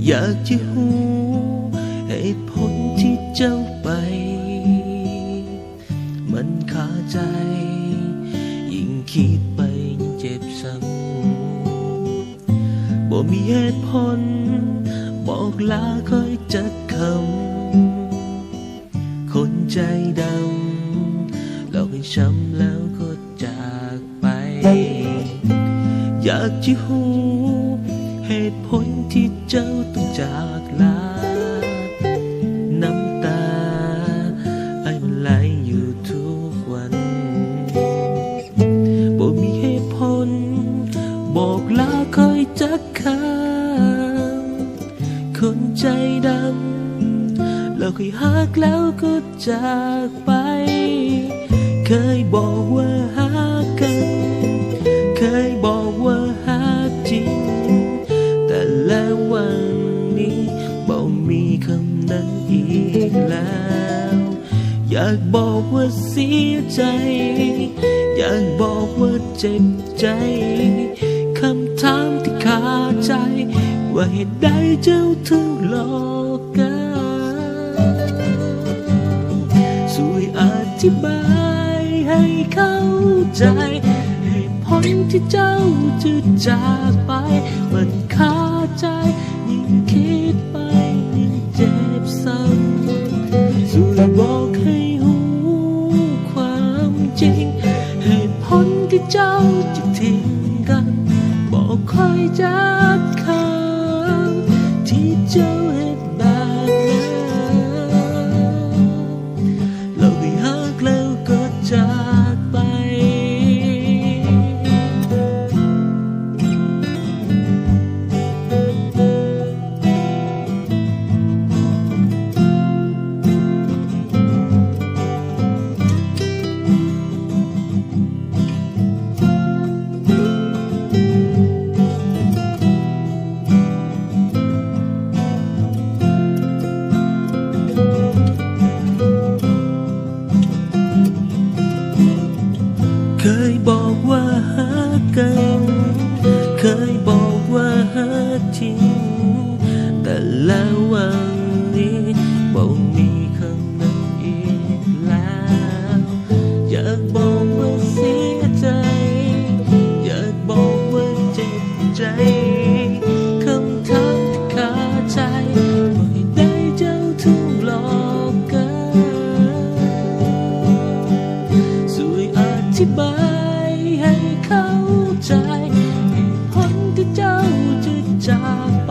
อยากจะรู้เหตุผลที่เจ้าไปมันคาใจยิ่งคิดไปยิ่งเจ็บซ้ำบ่มีเหตุผลบอกลาค่อยจักคำคนใจดำหลอกให้ช้ำแล้วก็จากไปอยากจะรู้เหตุผลที่เจ้าต้องจากลาน้ำตาไอ้มันไหลอยู่ทุกวันบ่มีเหตุผลบอกลาคอยจักคำคนใจดำเราเคยหักแล้วก็จากไปเคยบอกว่าหักกันเคยบอกว่าหักจริงแต่แล้ววันนี้บ่มีคำนั้นอีกแล้วอยากบอกว่าเสียใจอยากบอกว่าเจ็บใจคำถามที่คาใจว่าเหตุใดเจ้าถึงหลอกกันช่วยอธิบายให้เข้าใจเหตุผลที่เจ้าจะจากไปมันคาใจยิ่งคิดไปยิ่งเจ็บซ้ำช่วยบอกให้รู้ความจริงเหตุผลที่เจ้าจะทิ้งกันบอกคอยจากคำที่เจ้าเหตุแบบนั้นเราไปหักแล้วก็จากไปเคยบอกว่าหักกันเคยบอกว่าหักจริงแต่แล้ววันนี้บ่มีคำนั้นอีกแล้วอยากบอกว่าเสียใจอยากบอกว่าเจ็บใจคำถามที่คาใจว่าให้ได้เจ้าถึงหลอกกันช่วยอธิบายให้เข้าใจเหตุผลที่เจ้าจะจาก